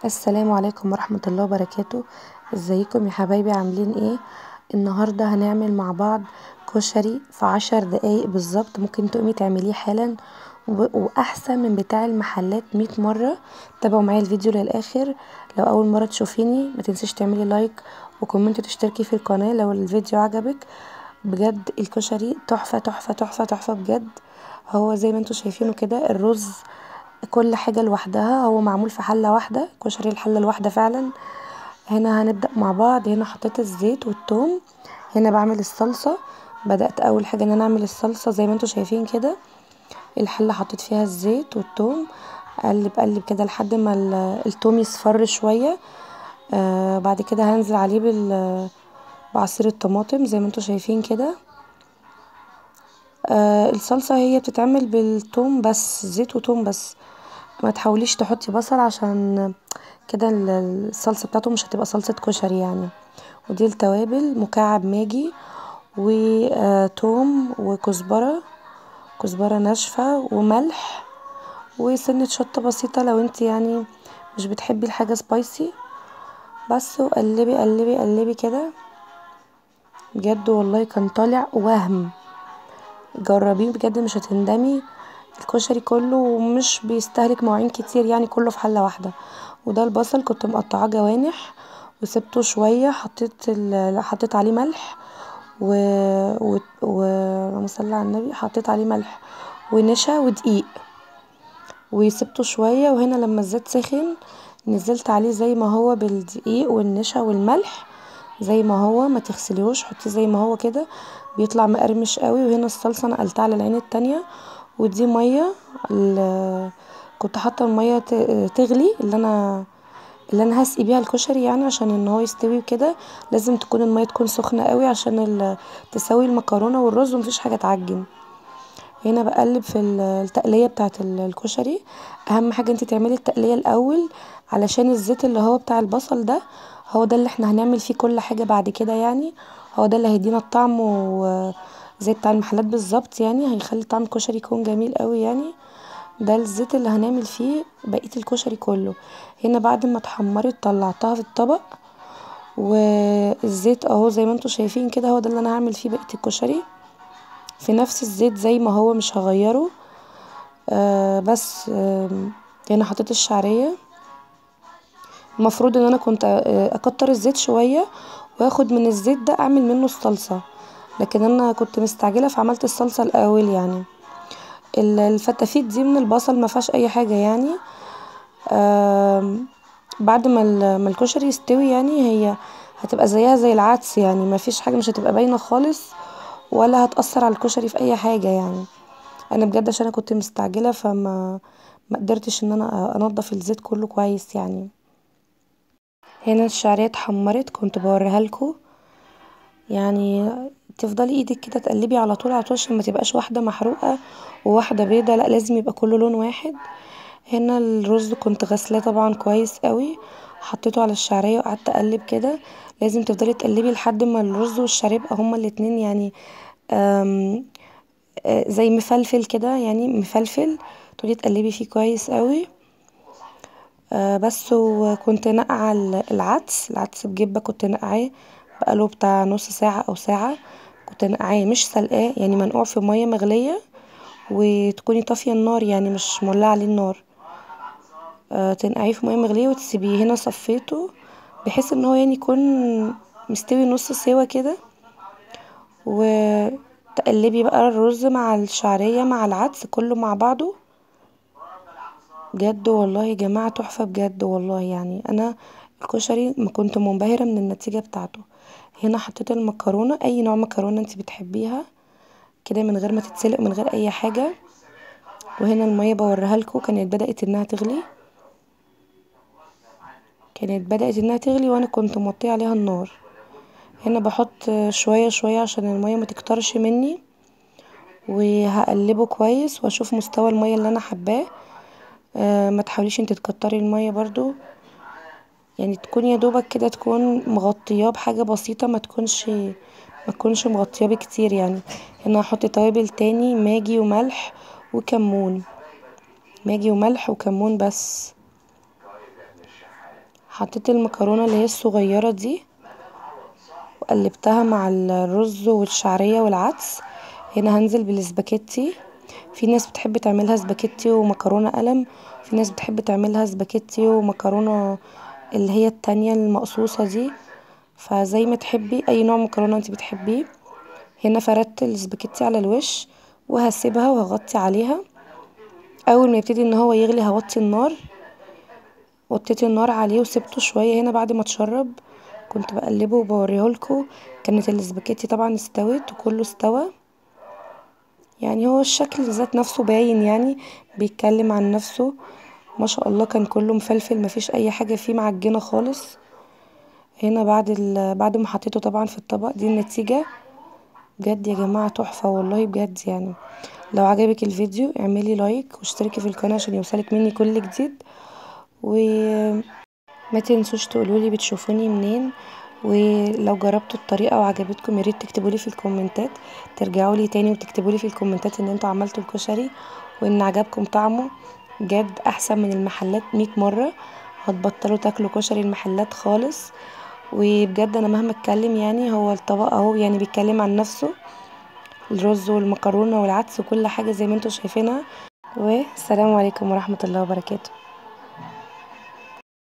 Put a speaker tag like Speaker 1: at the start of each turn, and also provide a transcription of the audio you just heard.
Speaker 1: السلام عليكم ورحمة الله وبركاته. ازيكم يا حبايبي؟ عاملين ايه؟ النهاردة هنعمل مع بعض كشري في 10 دقايق بالظبط. ممكن تقومي تعمليه حالا واحسن من بتاع المحلات 100 مرة. تابعوا معايا الفيديو للاخر. لو اول مرة تشوفيني ما تنسيش تعملي لايك وكومنت وتشتركي في القناة لو الفيديو عجبك. بجد الكشري تحفة تحفة تحفة تحفة بجد. هو زي ما انتوا شايفينه كده، الرز كل حاجة لوحدها، هو معمول في حلة واحدة، كشري الحلة الواحدة فعلا. هنا هنبدأ مع بعض. هنا حطيت الزيت والثوم. هنا بعمل الصلصة. بدأت اول حاجة ان انا اعمل الصلصة زي ما انتوا شايفين كده. الحلة حطيت فيها الزيت والثوم، اقلب اقلب كده لحد ما الثوم يصفر شوية. بعد كده هنزل عليه بعصير الطماطم زي ما انتوا شايفين كده. الصلصة هي بتتعمل بالثوم بس، زيت وثوم بس. ما تحاوليش تحطي بصل عشان كده الصلصة بتاعته مش هتبقى صلصة كشري يعني. ودي التوابل: مكعب ماجي وتوم وكزبرة، كزبرة ناشفة وملح وسنة شطة بسيطة لو انت يعني مش بتحبي الحاجة سبايسي بس. وقلبي قلبي قلبي كده. بجد والله كان طالع وهم. جربيه بجد مش هتندمي. الكشري كله مش بيستهلك مواعين كتير يعني، كله في حلة واحدة. وده البصل كنت مقطعاه جوانح وسبته شوية. حطيت عليه ملح اللهم صل على النبي. حطيت عليه ملح ونشا ودقيق وسبته شوية. وهنا لما الزيت سخن نزلت عليه زي ما هو بالدقيق والنشا والملح زي ما هو. ما تغسليهوش، حطيه زي ما هو كده بيطلع مقرمش قوي. وهنا الصلصة نقلتها على العين التانية. ودي مية كنت حاطة المية تغلي اللي انا هسقي بيها الكشري يعني، عشان ان هو يستوي وكده لازم تكون المية تكون سخنة قوي عشان تسوي المكرونة والرز ومفيش حاجة تعجن. هنا بقلب في التقلية بتاعه الكشري. اهم حاجة انت تعملي التقلية الاول علشان الزيت اللي هو بتاع البصل ده هو ده اللي احنا هنعمل فيه كل حاجة بعد كده يعني. هو ده اللي هيدينا الطعم زي بتاع المحلات بالظبط يعني، هيخلي طعم الكشري يكون جميل قوي يعني. ده الزيت اللي هنعمل فيه بقية الكشري كله. هنا بعد ما اتحمرت طلعتها في الطبق، والزيت اهو زي ما انتوا شايفين كده هو ده اللي انا هعمل فيه بقية الكشري في نفس الزيت زي ما هو، مش هغيره. بس هنا حطيت الشعرية. المفروض ان انا كنت اكتر الزيت شوية واخد من الزيت ده اعمل منه الصلصة، لكن انا كنت مستعجلة فعملت الصلصة الاول يعني. الفتافيت دي من البصل ما فيهاش اي حاجة يعني. بعد ما الكشري يستوي يعني هي هتبقى زيها زي العدس يعني، ما فيش حاجة، مش هتبقى باينة خالص ولا هتأثر على الكشري في اي حاجة يعني. انا بجد عشان انا كنت مستعجلة ما قدرتش ان انا انضف الزيت كله كويس يعني. هنا الشعرية اتحمرت كنت بوريها لكم يعني. تفضلي ايدك كده تقلبي على طول على طول عشان ما تبقاش واحدة محروقة وواحدة بيضة، لا لازم يبقى كله لون واحد. هنا الرز كنت غسلاه طبعا كويس قوي، حطيته على الشعرية وقعدت اقلب كده. لازم تفضلي تقلبي لحد ما الرز والشعرية يبقى هما الاتنين يعني آم، زي مفلفل كده يعني، مفلفل. تقعدي تقلبي فيه كويس قوي. بس. وكنت نقعه العدس بجبة، كنت نقعاه بقاله بتاع نص ساعة او ساعة. كنت نقعاه مش سلقاه يعني، منقوع في مية مغلية وتكوني طافية النار يعني مش مولعة عليه النار. تنقعيه في مية مغلية وتسيبيه. هنا صفيته بحيث ان هو يعني يكون مستوي نص سوا كده. وتقلبي بقى الرز مع الشعرية مع العدس كله مع بعضه. بجد والله يا جماعة تحفة بجد والله يعني. انا الكشري ما كنت منبهرة من النتيجة بتاعته. هنا حطيت المكرونة، اي نوع مكرونة انت بتحبيها كده من غير ما تتسلق من غير اي حاجة. وهنا المية بوريها لكم كانت بدأت انها تغلي وانا كنت موطيه عليها النار. هنا بحط شوية شوية عشان المية ما تكترش مني، وهقلبه كويس واشوف مستوى المية اللي انا حباه. ما تحاوليش انت تكتري المية برضو يعني، تكون يا دوبك كده تكون مغطياه بحاجة بسيطة، ما تكونش مغطياه بكتير يعني. هنا هحط توابل تاني: ماجي وملح وكمون. ماجي وملح وكمون بس. حطيت المكرونه اللي هي الصغيره دي وقلبتها مع الرز والشعريه والعدس. هنا هنزل بالسباكيتي. في ناس بتحب تعملها سباكيتي ومكرونه قلم، في ناس بتحب تعملها سباكيتي ومكرونه اللي هي التانية المقصوصه دي، فزي ما تحبي اي نوع مكرونه انت بتحبيه. هنا فردت السباكيتي على الوش وهسيبها وهغطي عليها. اول ما يبتدي ان هو يغلي هوطي النار. وطيت النار عليه وسبته شويه. هنا بعد ما اتشرب كنت بقلبه وبوريهولكوا. كانت السباكيتي طبعا استوت وكله استوى، يعني هو الشكل ذات نفسه باين، يعني بيتكلم عن نفسه. ما شاء الله كان كله مفلفل، مفيش اي حاجه فيه معجنه خالص. هنا بعد ما حطيته طبعا في الطبق دي النتيجه. بجد يا جماعه تحفه والله بجد يعني. لو عجبك الفيديو اعملي لايك واشتركي في القناه عشان يوصلك مني كل جديد، وما تنسوش تقولولي بتشوفوني منين. ولو جربتوا الطريقه وعجبتكم ياريت تكتبولي في الكومنتات، ترجعولي تاني وتكتبولي في الكومنتات ان انتوا عملتوا الكشري وان عجبكم طعمه. بجد احسن من المحلات 100 مره. هتبطلوا تاكلوا كشري المحلات خالص. وبجد انا مهما اتكلم يعني هو الطبق اهو يعني بيتكلم عن نفسه. الرز والمكرونه والعدس وكل حاجه زي ما انتوا شايفينها. والسلام عليكم ورحمه الله وبركاته.